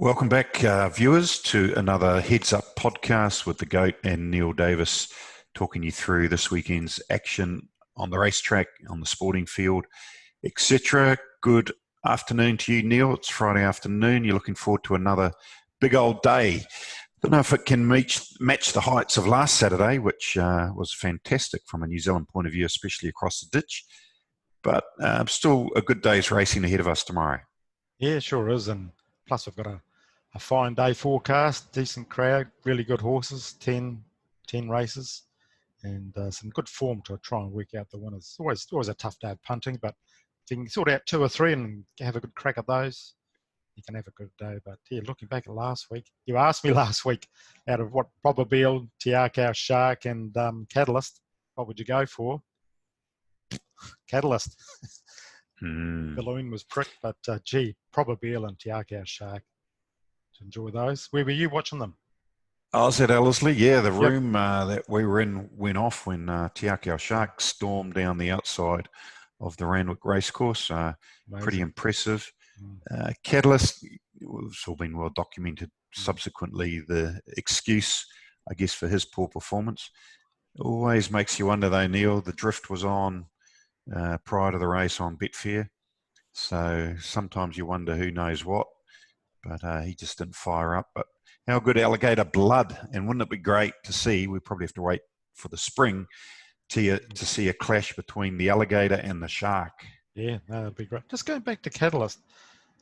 Welcome back, viewers, to another Heads Up podcast with the GOAT and Neil Davis, talking you through this weekend's action on the racetrack, on the sporting field, etc. Good afternoon to you, Neil. It's Friday afternoon. You're looking forward to another big old day. Don't know if it can match the heights of last Saturday, which was fantastic from a New Zealand point of view, especially across the ditch. But still a good day's racing ahead of us tomorrow. Yeah, sure is. And plus we've got a fine day forecast, decent crowd, really good horses, 10 races, and some good form to try and work out the winners. Always a tough day of punting, but if you can sort out 2 or 3 and have a good crack at those, you can have a good day. But yeah, looking back at last week, you asked me last week, out of what Probabeel, Tiakau Shark and Catalyst, what would you go for? Catalyst. Balloon was pricked, but Probabeel and Tiakau Shark. To enjoy those. Where were you watching them? I was at Ellerslie. Yeah, the room that we were in went off when Tiakau Shark stormed down the outside of the Randwick Racecourse. Pretty impressive. Catalyst, it's all been well documented subsequently, the excuse, I guess, for his poor performance. Always makes you wonder, though, Neil. The drift was on prior to the race on Betfair. So sometimes you wonder who knows what. But he just didn't fire up. But how good Alligator Blood. And wouldn't it be great to see, we probably have to wait for the spring to see a clash between the Alligator and the Shark. Yeah, no, that'd be great. Just going back to Catalyst.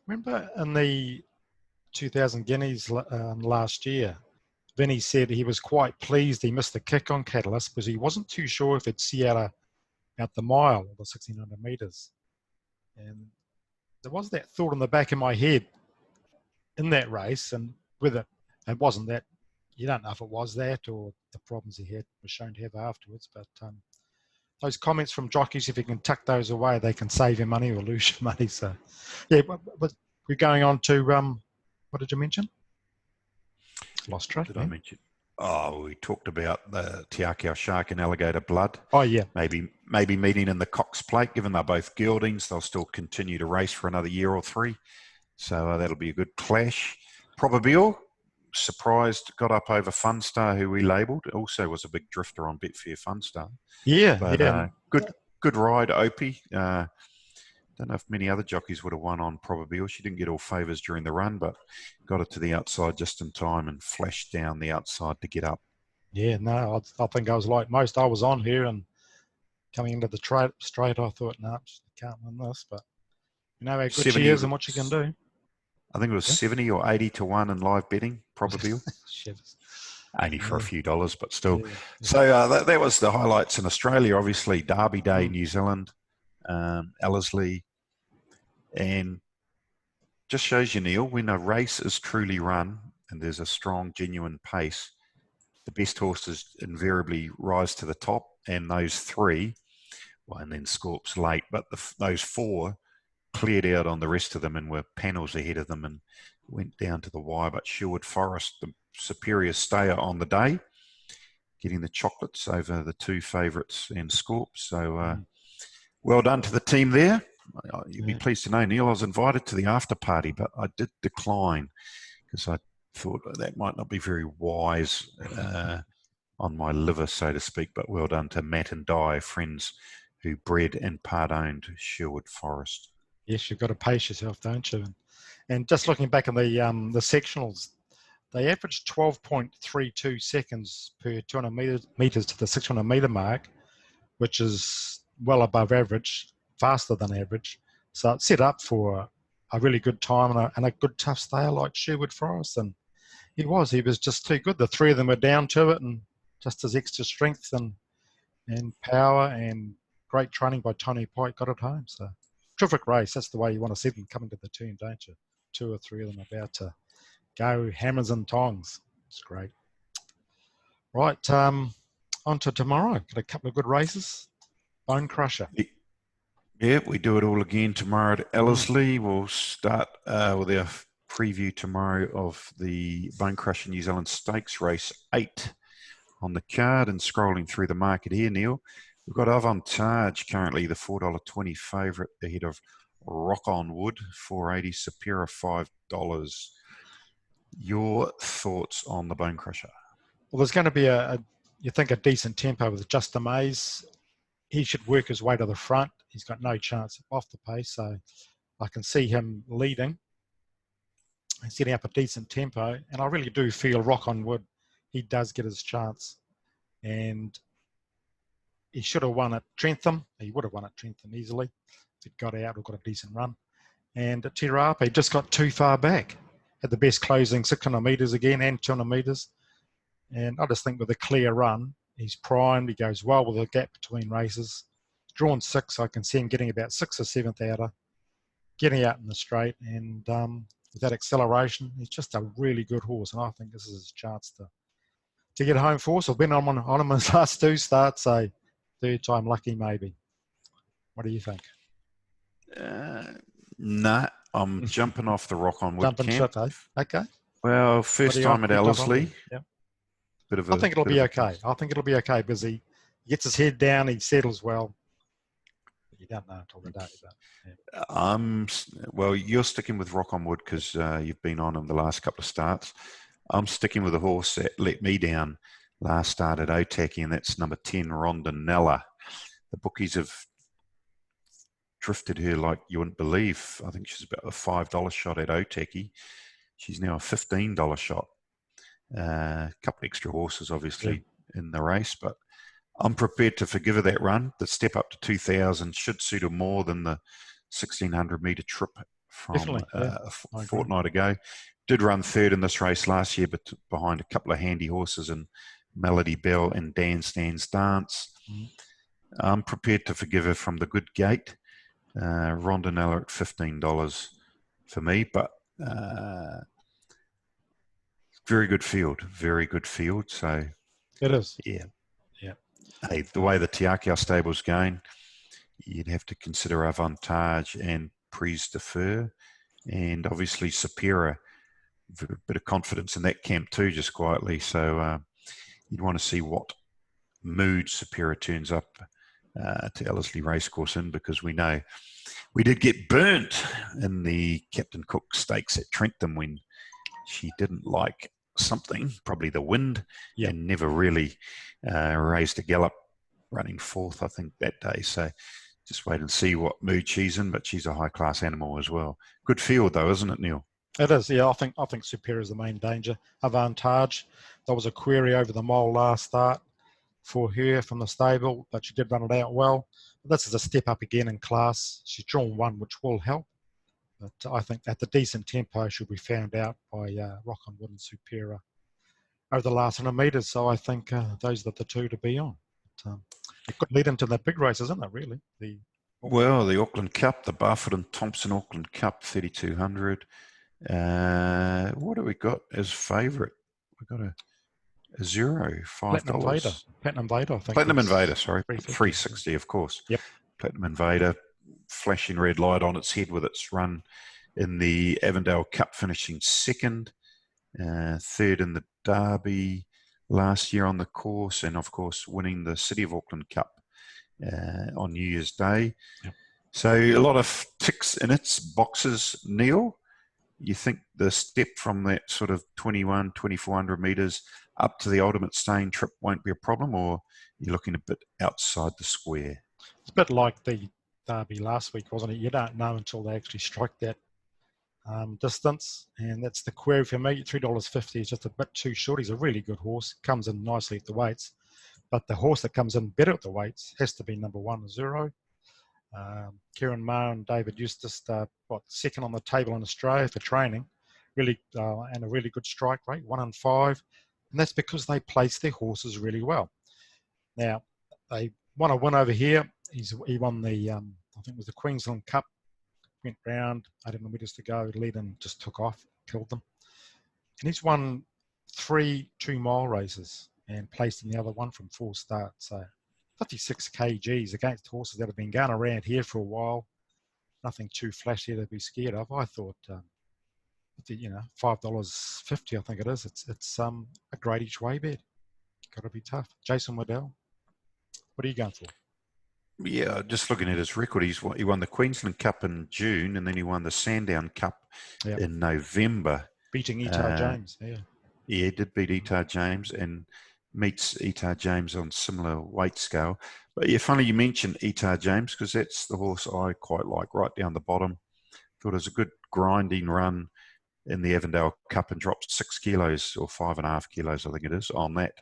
Remember in the 2000 Guineas last year, Vinny said he was quite pleased he missed the kick on Catalyst because he wasn't too sure if it'd see out the mile, or the 1600 metres. And there was that thought in the back of my head in that race, and with it wasn't that, you don't know if it was that or the problems he had was shown to have afterwards, but those comments from jockeys, if you can tuck those away, they can save you money or lose your money. So yeah, but we're going on to what did you mention? Lost track. Did I mention? Oh, we talked about the Tiakau Shark and Alligator Blood. Oh yeah, maybe meeting in the Cox Plate. Given they're both geldings, they'll still continue to race for another year or 3. So that'll be a good clash. Probabeel, surprised, got up over Funstar, who we labelled. Also was a big drifter on Betfair Funstar. Yeah, but, yeah. Good ride, Opie. Don't know if many other jockeys would have won on Probabeel. She didn't get all favours during the run, but got it to the outside just in time and flashed down the outside to get up. Yeah, no, I think I was like most. I was on here and coming into the straight, I thought, no, can't win this. But you know how good she is and what she can do. I think it was 70 or 80 to 1 in live betting, Probabeel. Only for a few dollars, but still. Yeah. So that was the highlights in Australia, obviously. Derby Day, New Zealand, Ellerslie. And just shows you, Neil, when a race is truly run and there's a strong, genuine pace, the best horses invariably rise to the top. And those 3, well, and then Scorp's late, but those 4 cleared out on the rest of them and were panels ahead of them and went down to the wire. But Sherwood Forest, the superior stayer on the day, getting the chocolates over the 2 favourites and Scorp. So well done to the team there. You'll be pleased to know, Neil, I was invited to the after party, but I did decline because I thought that might not be very wise on my liver, so to speak. But well done to Matt and Di, friends who bred and part-owned Sherwood Forest. Yes, you've got to pace yourself, don't you? And just looking back on the sectionals, they averaged 12.32 seconds per 200 metres to the 600 metre mark, which is well above average, faster than average. So it's set up for a really good time and a good tough stayer like Sherwood Forest. And he was just too good. The 3 of them were down to it, and just his extra strength and power and great training by Tony Pike got it home. So terrific race. That's the way you want to see them coming to the turn, don't you? 2 or 3 of them about to go hammers and tongs. It's great. Right, on to tomorrow. Got a couple of good races. Bonecrusher. Yeah, we do it all again tomorrow at Ellerslie. We'll start with our preview tomorrow of the Bonecrusher New Zealand Stakes Race 8 on the card. And scrolling through the market here, Neil, we've got Avantage currently, the $4.20 favourite, ahead of Rock on Wood, $4.80, Sapira $5. Your thoughts on the Bonecrusher? Well, there's going to be you think, a decent tempo with Justin Mays. He should work his way to the front. He's got no chance off the pace, so I can see him leading and setting up a decent tempo. And I really do feel, Rock on Wood, he does get his chance. And he should have won at Trentham. He would have won at Trentham easily if he'd got out or got a decent run. And Te Rāpe just got too far back. Had the best closing 600 metres again and 200 metres. And I just think with a clear run, he's primed. He goes well with a gap between races. He's drawn 6. I can see him getting about 6th or 7th outer, getting out in the straight. And with that acceleration, he's just a really good horse. And I think this is his chance to get home for us. I've been on him in his last 2 starts, so third time lucky maybe. What do you think? Nah, I'm jumping off the Rock on Wood Jumping camp. ship, eh? Okay. Well, first time at Ellerslie. Yeah. I think it'll be okay. I think it'll be okay because he gets his head down, he settles well. You don't know until the day. But, yeah. Well, you're sticking with Rock on Wood because you've been on him the last couple of starts. I'm sticking with a horse that let me down last start at Otaki, and that's number 10, Rondinella. The bookies have drifted her like you wouldn't believe. I think she's about a $5 shot at Otaki. She's now a $15 shot. A couple extra horses, obviously, in the race, but I'm prepared to forgive her that run. The step up to 2,000 should suit her more than the 1,600-metre trip from a fortnight ago. Did run third in this race last year, but behind a couple of handy horses in Melody Bell and Dan Stan's Dance. I'm prepared to forgive her from the good gate. Rondinella at $15 for me, but very good field. So it is. Yeah. Hey, the way the Tiakau stable's going, you'd have to consider Avantage and Prise de Feu, and obviously Sapira. A bit of confidence in that camp too, just quietly. So you'd want to see what mood Sapira turns up to Ellerslie Racecourse in, because we know we did get burnt in the Captain Cook Stakes at Trentham when she didn't like something, probably the wind, and never really raised a gallop, running 4th, I think, that day. So just wait and see what mood she's in, but she's a high-class animal as well. Good field, though, isn't it, Neil? It is, yeah. I think Superior is the main danger. Avantage, there was a query over the mole last start for her from the stable, but she did run it out well. But this is a step up again in class. She's drawn 1, which will help. But I think at the decent tempo should be found out by Rock on Wood and Superior over the last 100 metres. So I think those are the 2 to be on. But, it could lead into the big races, isn't it, really? The Auckland Cup, the Barfoot and Thompson Auckland Cup, 3,200. What do we got as favourite? We got a $5. Platinum Vader, I think. Platinum Invader, sorry. 360, of course. Yep. Platinum Invader, flashing red light on its head with its run in the Avondale Cup, finishing 2nd, 3rd in the Derby last year on the course, and of course winning the City of Auckland Cup on New Year's Day. Yep. So a lot of ticks in its boxes, Neil. You think the step from that sort of 2,400 metres up to the ultimate staying trip won't be a problem, or you're looking a bit outside the square? It's a bit like the Derby last week, wasn't it? You don't know until they actually strike that distance, and that's the query for me. $3.50 is just a bit too short. He's a really good horse, comes in nicely at the weights, but the horse that comes in better at the weights has to be number 1, Zero. Kieran Maher and David Eustace, 2nd on the table in Australia for training, really, and a really good strike rate, 1 in 5, and that's because they place their horses really well. Now, they won a win over here. He won the, I think it was the Queensland Cup, went round, 800 metres to go, led and just took off, killed them. And he's won 3 2-mile races and placed in the other one from 4 starts. So 56 kgs against horses that have been going around here for a while. Nothing too flashy to be scared of. I thought, $5.50, I think it is. It's a great each way bet. Got to be tough. Jason Waddell, what are you going for? Yeah, just looking at his record, he won the Queensland Cup in June, and then he won the Sandown Cup in November. beating Etar James. Yeah. Yeah, he did beat Etar James and meets Etar James on similar weight scale. But yeah, funny you mentioned Etar James because that's the horse I quite like right down the bottom. Thought it was a good grinding run in the Avondale Cup and dropped 6 kilos or 5.5 kilos, I think it is, on that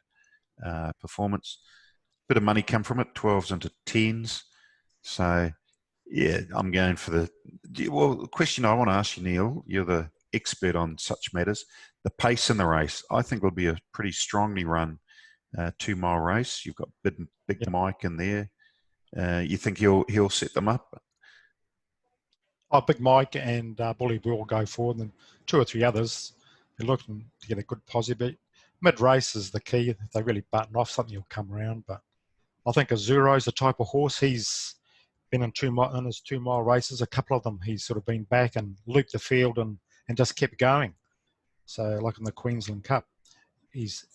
performance. Bit of money come from it, 12s into 10s. So, yeah, I'm going for the question I want to ask you, Neil, you're the expert on such matters. The pace in the race, I think will be a pretty strongly run 2-mile race. You've got Big Mike in there. You think he'll set them up? Oh, Big Mike and Bully will go forward, and 2 or 3 others. They're looking to get a good posse, but mid-race is the key. If they really button off, something will come around. But I think Azuro's the type of horse. He's been in his 2-mile races, a couple of them. He's sort of been back and looped the field and just kept going. So, like in the Queensland Cup, he's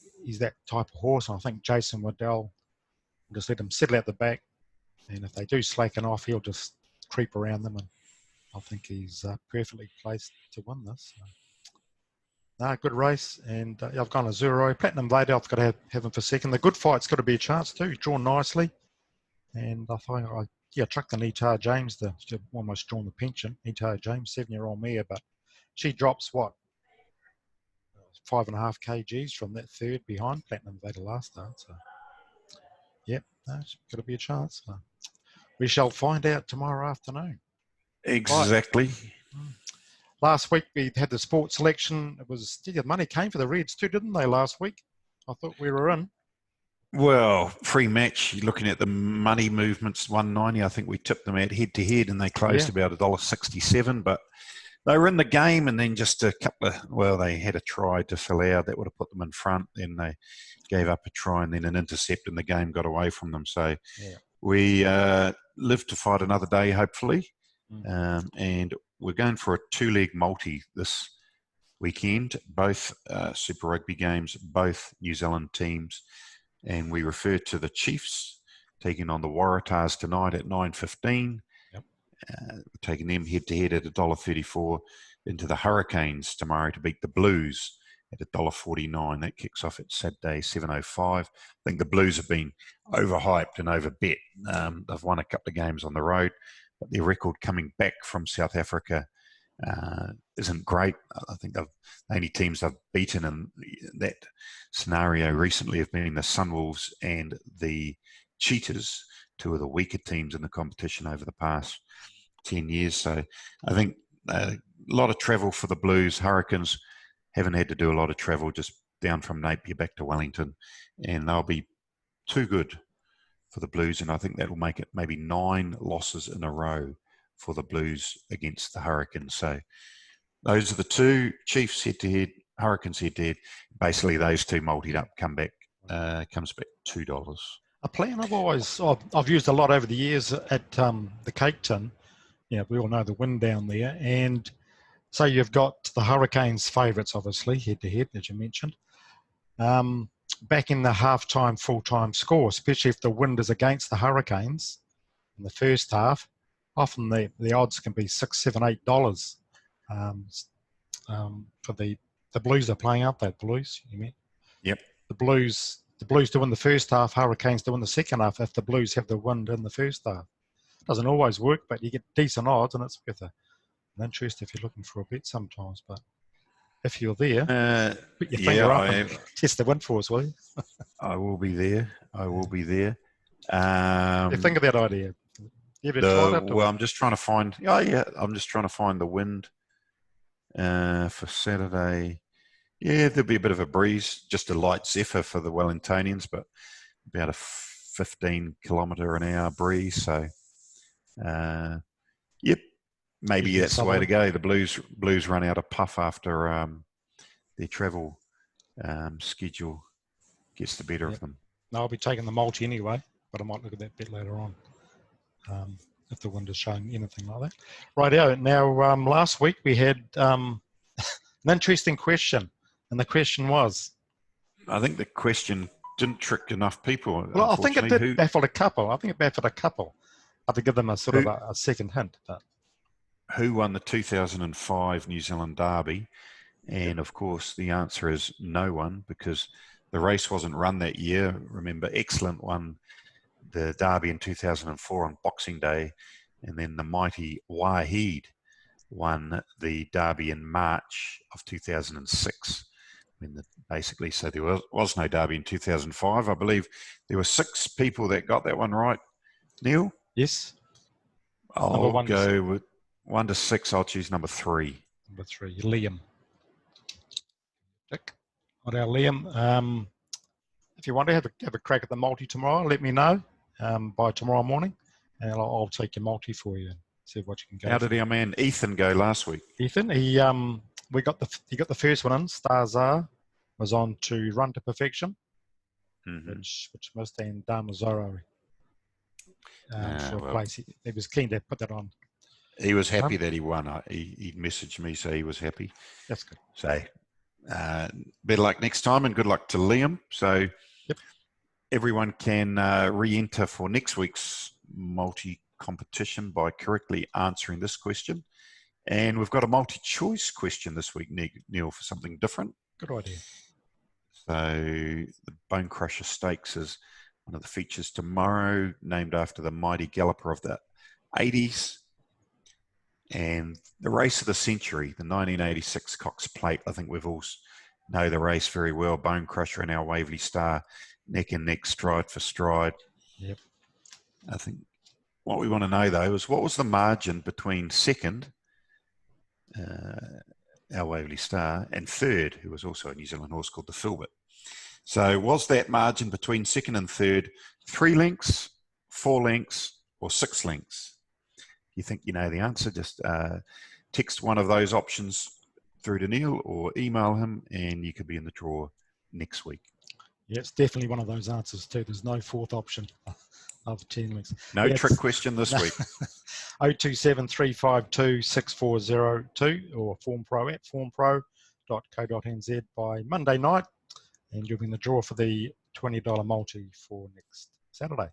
that type of horse. And I think Jason Waddell will just let him settle out the back, and if they do slacken off, he'll just creep around them, and I think he's perfectly placed to win this. So, good race, and I've gone Azuro. Platinum Vader, I've got to have him for second. The good fight's got to be a chance too. He's drawn nicely, and I think chucked an Etar James. She almost drawn the pension. Etar James, 7-year-old mare, but she drops 5.5 kgs from that third behind Platinum Vader last start. So, it's got to be a chance. So, we shall find out tomorrow afternoon. Exactly. Right. Last week we had the sports selection. It was money came for the Reds too, didn't they? Last week, I thought we were in. Well, free match. You're looking at the money movements. 190. I think we tipped them at head to head, and they closed about $1.67. But they were in the game, and then just a couple of they had a try to fill out that would have put them in front. Then they gave up a try, and then an intercept, and the game got away from them. So we live to fight another day, hopefully. And we're going for a 2-leg multi this weekend, both Super Rugby games, both New Zealand teams. And we refer to the Chiefs taking on the Waratahs tonight at 9:15. We're taking them head-to-head at $1.34 into the Hurricanes tomorrow to beat the Blues at $1.49. That kicks off at Saturday, 7:05. I think the Blues have been overhyped and overbet. They've won a couple of games on the road, but their record coming back from South Africa isn't great. I think the only teams they've beaten in that scenario recently have been the Sunwolves and the Cheetahs, 2 of the weaker teams in the competition over the past 10 years. So I think a lot of travel for the Blues. Hurricanes haven't had to do a lot of travel, just down from Napier back to Wellington, and they'll be too good for the Blues, and I think that'll make it maybe 9 losses in a row for the Blues against the Hurricanes. So those are the 2, Chiefs head-to-head, Hurricanes head-to-head. Basically, those 2 multied up, comes back $2. A plan I've used a lot over the years at the Cape Tin. We all know the wind down there, and so you've got the Hurricanes favourites, obviously, head-to-head, as you mentioned. Back in the half-time, full-time score, especially if the wind is against the Hurricanes in the first half, often the odds can be $6, $7, $8 for the Blues are playing up that Blues, you mean? Yep. The Blues to win the first half, Hurricanes to win the second half if the Blues have the wind in the first half. Doesn't always work, but you get decent odds, and it's worth an interest if you're looking for a bet sometimes. But if you're there, put your finger up and test the wind for us, will you? I will be there. You think of that idea. I'm just trying to find. I'm just trying to find the wind for Saturday. Yeah, there'll be a bit of a breeze, just a light zephyr for the Wellingtonians, but about a 15-kilometre-an-hour breeze. So, maybe that's the way to go. The Blues run out of puff after their travel schedule gets the better of them. No, I'll be taking the multi anyway, but I might look at that bit later on if the wind is showing anything like that. Right now, last week we had an interesting question, and the question was... I think the question didn't trick enough people. Well, I think it did baffle a couple. I have to give them a sort of a second hint. But who won the 2005 New Zealand Derby And of course, the answer is no one, because the race wasn't run that year. Remember, Excellent won the Derby in 2004 on Boxing Day, and then the mighty Wahid won the Derby in March of 2006. Basically, so there was no Derby in 2005. I believe there were 6 people that got that one right. Neil? Yes. I'll go with 1 to 6. I'll choose number 3. Number 3, Liam. Dick. All right, Liam. If you want to have a crack at the multi tomorrow, let me know by tomorrow morning, and I'll take your multi for you and see what you can go. How did our man Ethan go last week? Ethan, he got the first one in. Starzar was on to Run to Perfection, which Mustang Damazoro for a place. He was keen to put that on. He was happy that he won. He messaged me, so he was happy. That's good. So better luck next time, and good luck to Liam. So everyone can re-enter for next week's multi-competition by correctly answering this question. And we've got a multi-choice question this week, Neil, for something different. Good idea. So the Bonecrusher Stakes is one of the features tomorrow, named after the mighty galloper of the 80s. And the race of the century, the 1986 Cox Plate. I think we've all know the race very well. Bonecrusher and our Waverley Star, neck and neck, stride for stride. Yep. I think what we want to know, though, is what was the margin between second, our Waverley Star, and third, who was also a New Zealand horse called the Filbert. So was that margin between second and third 3 lengths, 4 lengths, or 6 lengths? If you think you know the answer, just text one of those options through to Neil or email him, and you could be in the draw next week. Yeah, it's definitely one of those answers too. There's no fourth option of 10 links. No trick question this week. 027 352 6402 or Form Pro at formpro.co.nz by Monday night, and you'll be in the draw for the $20 multi for next Saturday.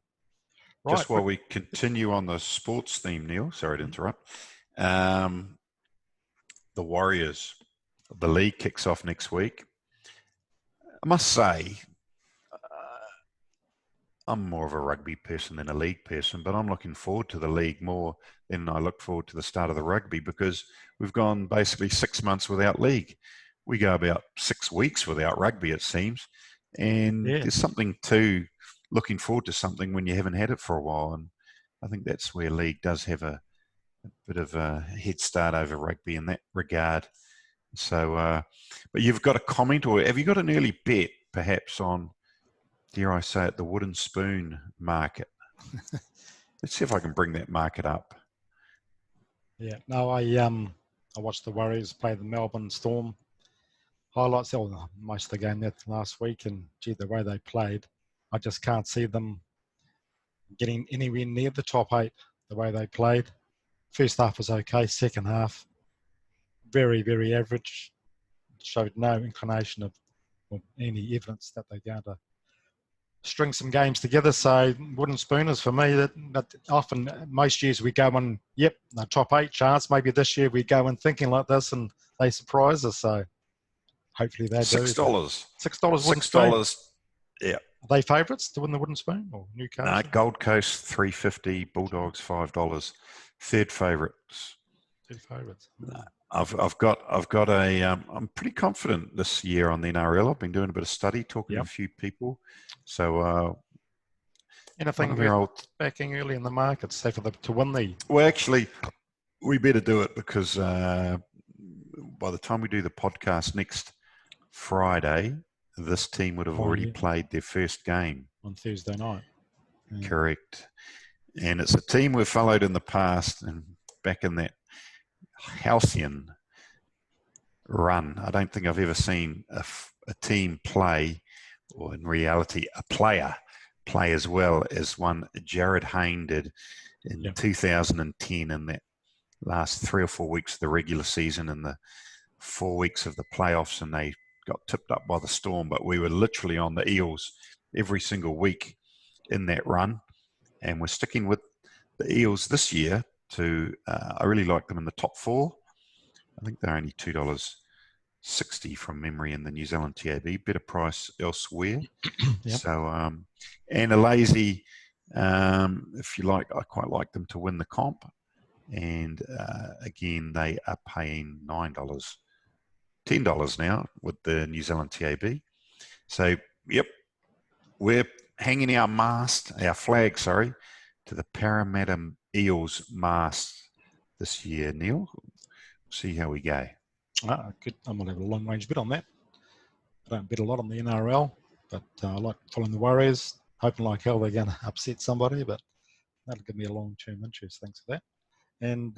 Right. Just while we continue on the sports theme, Neil, sorry to interrupt. The Warriors, the league kicks off next week. I must say, I'm more of a rugby person than a league person, but I'm looking forward to the league more than I look forward to the start of the rugby, because we've gone basically 6 months without league. We go about 6 weeks without rugby, it seems. And there's something to looking forward to something when you haven't had it for a while. And I think that's where league does have a bit of a head start over rugby in that regard. So, but you've got a comment, or have you got an early bet perhaps on, dare I say it, the wooden spoon market? Let's see if I can bring that market up. Yeah, no, I watched the Warriors play the Melbourne Storm. Highlights most of the game that last week, and gee, the way they played, I just can't see them getting anywhere near the top 8 the way they played. First half was okay. Second half, very, very average. Showed no inclination of any evidence that they're going to string some games together. So wooden spooners for me. That often, most years we go on, the top 8 chance. Maybe this year we go in thinking like this, and they surprise us. So hopefully they do. $6. $6 wooden spoon. $6. Yeah. Are they favourites to win the wooden spoon, or Newcastle? No, Gold Coast $3.50, Bulldogs $5. Third favourites. Third favourites. I've got a. I'm pretty confident this year on the NRL. I've been doing a bit of study, talking to a few people. So anything backing early in the market, say for them to win the. Well, actually, we better do it, because by the time we do the podcast next Friday, this team would have already played their first game on Thursday night. Correct. And it's a team we've followed in the past, and back in that halcyon run, I don't think I've ever seen a team play, or in reality, a player play as well as one Jared Hayne did in 2010, in that last 3 or 4 weeks of the regular season and the 4 weeks of the playoffs, and they got tipped up by the Storm. But we were literally on the Eels every single week in that run, and we're sticking with the Eels this year. I really like them in the top 4. I think they're only $2 60 from memory in the New Zealand TAB, better price elsewhere. Yep. So, and a lazy, if you like, I quite like them to win the comp. And again, they are paying $9, $10 now with the New Zealand TAB. So, yep, we're hanging our flag, to the Parramatta Eels mast this year, Neil. See how we go. Good. I'm going to have a long range bit on that. I don't bet a lot on the NRL, but I like following the Warriors, hoping like hell they're going to upset somebody, but that'll give me a long-term interest. Thanks for that. And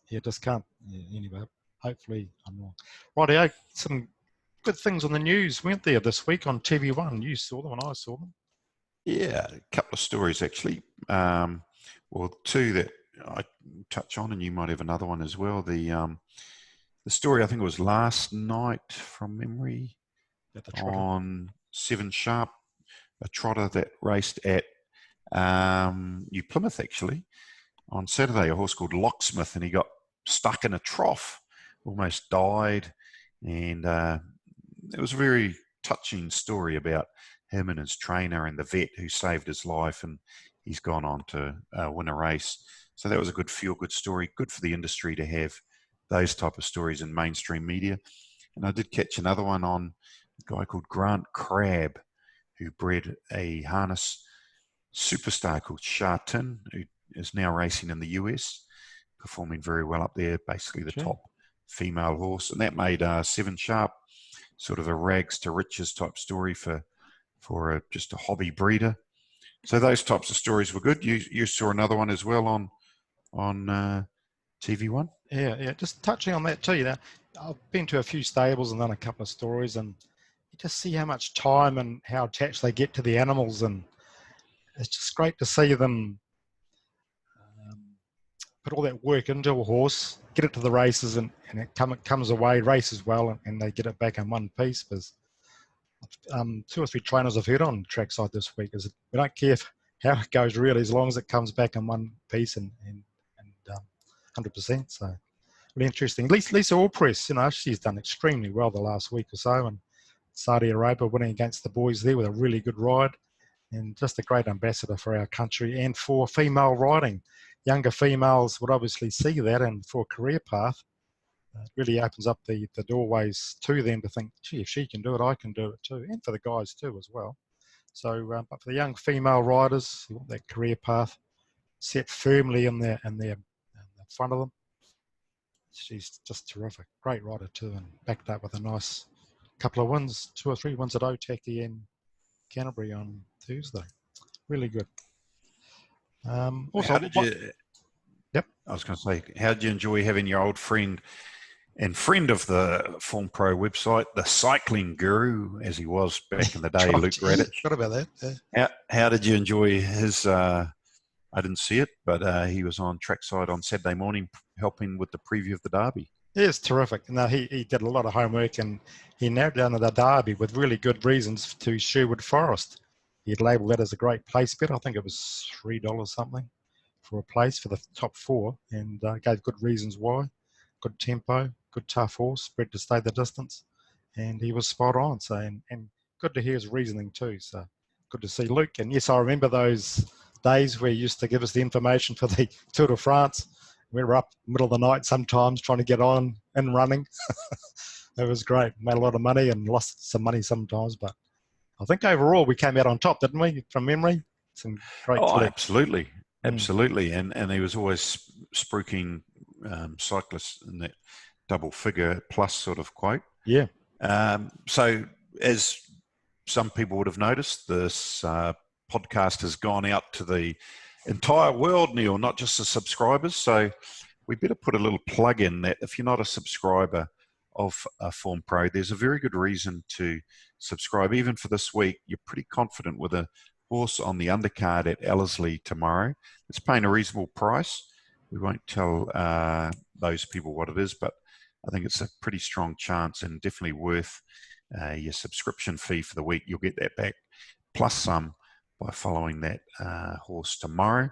yeah, just can't. Yeah, anyway, hopefully I'm wrong. Rightio, some good things on the news, weren't there, this week on TV1? You saw them and I saw them. Yeah, a couple of stories actually. Well, two that I touch on, and you might have another one as well. The story, I think it was last night from memory, on 7 Sharp, a trotter that raced at New Plymouth actually on Saturday, a horse called Locksmith, and he got stuck in a trough, almost died, and it was a very touching story about him and his trainer and the vet who saved his life, and he's gone on to win a race. So that was a good feel-good story, good for the industry to have those type of stories in mainstream media. And I did catch another one on a guy called Grant Crabb, who bred a harness superstar called Shartin, who is now racing in the US, performing very well up there, basically the top female horse. And that made 7 Sharp sort of a rags to riches type story for just a hobby breeder. So those types of stories were good. You saw another one as well on TV1? Yeah. Just touching on that too. You know, I've been to a few stables and done a couple of stories, and you just see how much time and how attached they get to the animals, and it's just great to see them put all that work into a horse, get it to the races, and it comes away, races well, and they get it back in one piece. Because 2 or 3 trainers I've heard on trackside this week is we don't care how it goes really, as long as it comes back in one piece and 100%. So really interesting. Lisa Allpress, you know, she's done extremely well the last week or so, and Saudi Arabia winning against the boys there with a really good ride, and just a great ambassador for our country and for female riding. Younger females would obviously see that, and for a career path, it really opens up the doorways to them to think, gee, if she can do it, I can do it too, and for the guys too as well. So, but for the young female riders who want that career path set firmly in the front of them, she's just terrific. Great rider too, and backed up with a nice couple of wins, 2 or 3 wins at Otaki and Canterbury on Thursday. Really good. Also, how did you? Yep. I was going to say, how did you enjoy having your old friend and friend of the Form Pro website, the cycling guru, as he was back in the day, Luke Radich? What about that? Yeah. How did you enjoy his? I didn't see it, but he was on trackside on Saturday morning helping with the preview of the Derby. Yeah, it's terrific. No, he did a lot of homework, and he narrowed down the Derby with really good reasons to Sherwood Forest. He'd labelled that as a great place bet. I think it was $3 something for a place for the top 4, and gave good reasons why. Good tempo, good tough horse, bred to stay the distance, and he was spot on. So, and good to hear his reasoning too. So, good to see Luke. And yes, I remember those days where he used to give us the information for the Tour de France. We were up middle of the night sometimes trying to get on and running. It was great. Made a lot of money and lost some money sometimes, but I think overall we came out on top, didn't we? From memory, some great. Oh, absolutely. And he was always spruiking cyclists in that double figure plus sort of quote. Yeah. So as some people would have noticed, this podcast has gone out to the entire world, Neil, not just the subscribers. So we better put a little plug in that if you're not a subscriber of Form Pro, there's a very good reason to subscribe. Even for this week, you're pretty confident with a horse on the undercard at Ellerslie tomorrow. It's paying a reasonable price. We won't tell those people what it is, but I think it's a pretty strong chance and definitely worth your subscription fee for the week. You'll get that back plus some by following that horse tomorrow.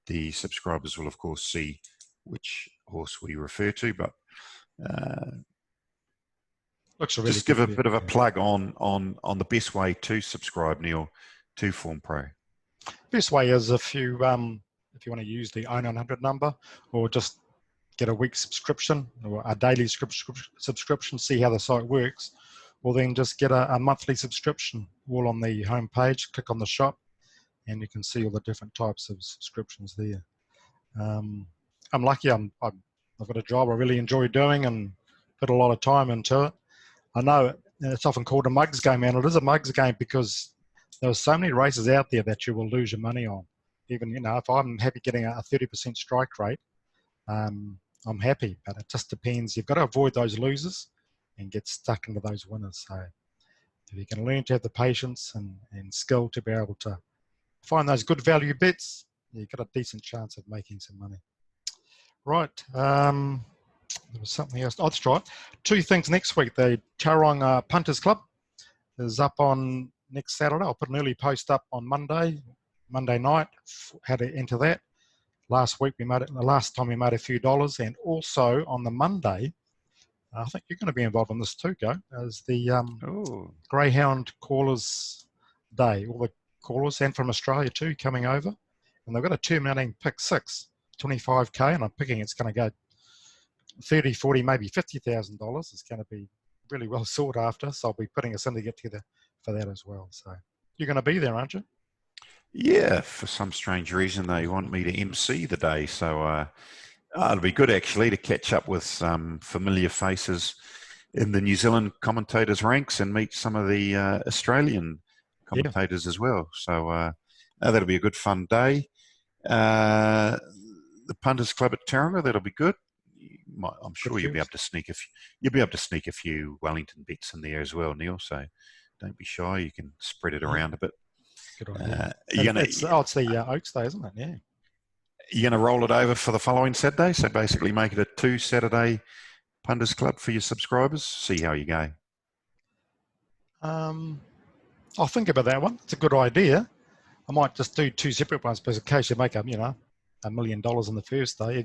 The subscribers will, of course, see which horse we refer to, but Looks really Just good. give a bit of a plug on the best way to subscribe, Neil, to Form Pro. Best way is if you want to use the Own 100 number, or just get a week's subscription or a daily subscription, see how the site works, or then just get a monthly subscription, all on the home page. Click on the shop, and you can see all the different types of subscriptions there. I'm lucky. I've got a job I really enjoy doing and put a lot of time into it. I know it's often called a mugs game, and it is a mugs game because there's so many races out there that you will lose your money on. Even, if I'm happy getting a 30% strike rate, I'm happy, but it just depends. You've got to avoid those losers and get stuck into those winners. So if you can learn to have the patience and skill to be able to find those good value bets, you've got a decent chance of making some money. Right. There was something else. Oh, that's right. Two things next week. The Tauranga Punters Club is up on next Saturday. I'll put an early post up on Monday night, how to enter that. Last time we made a few dollars, and also on the Monday, I think you're going to be involved in this too, Go, as the Greyhound Callers Day. All the callers, and from Australia too, coming over. And they've got a terminating pick 6, 25K, and I'm picking it's going to go 30, 40, maybe $50,000. It's going to be really well sought after. So I'll be putting a syndicate together for that as well. So you're going to be there, aren't you? Yeah, for some strange reason they want me to MC the day, so it'll be good actually to catch up with some familiar faces in the New Zealand commentators ranks and meet some of the Australian commentators as well. So that'll be a good fun day. The Punters Club at Tauranga, that'll be good. I'm sure you'll be able to sneak a few Wellington bets in there as well, Neil. So don't be shy. You can spread it around a bit. Good idea. It's the Oaks Day, isn't it? Yeah. You're going to roll it over for the following Saturday, so basically make it a 2 Saturday Punters Club for your subscribers. See how you go. I'll think about that one. It's a good idea. I might just do 2 separate ones, but in case you make $1 million on the first day.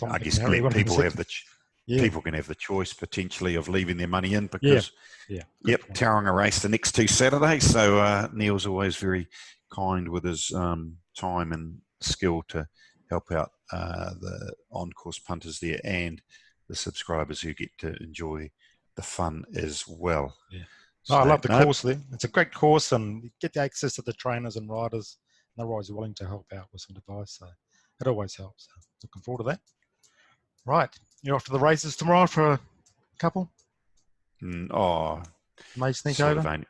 I guess people can have the choice potentially of leaving their money in because Tauranga race the next 2 Saturdays. So Neil's always very kind with his time and skill to help out the on-course punters there and the subscribers who get to enjoy the fun as well. Yeah. So, I love the course there. It's a great course, and you get the access to the trainers and riders, and they're always willing to help out with some advice. So it always helps. So looking forward to that. Right. You're off to the races tomorrow for a couple? May sneak over?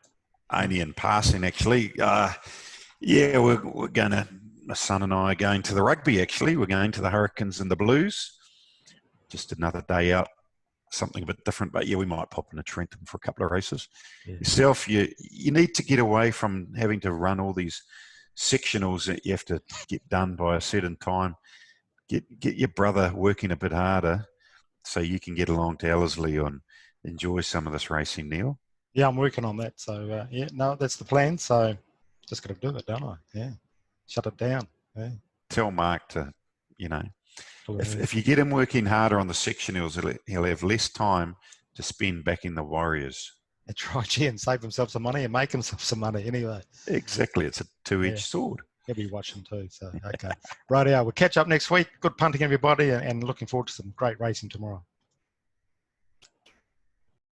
Only in passing, actually. We're going to, my son and I are going to the rugby, actually. We're going to the Hurricanes and the Blues. Just another day out, something a bit different. But we might pop in a Trentham for a couple of races. Yeah. Yourself, you need to get away from having to run all these sectionals that you have to get done by a certain time. Get your brother working a bit harder so you can get along to Ellerslie and enjoy some of this racing, Neil. Yeah, I'm working on that. So, that's the plan. So just got to do it, don't I? Yeah. Shut it down. Yeah. Tell Mark to, if you get him working harder on the sectionals, he'll have less time to spend backing the Warriors. That's right, and save himself some money and make himself some money anyway. Exactly. It's a two-edged sword. He'll be watching too. So, okay. Right, we'll catch up next week. Good punting, everybody, and looking forward to some great racing tomorrow.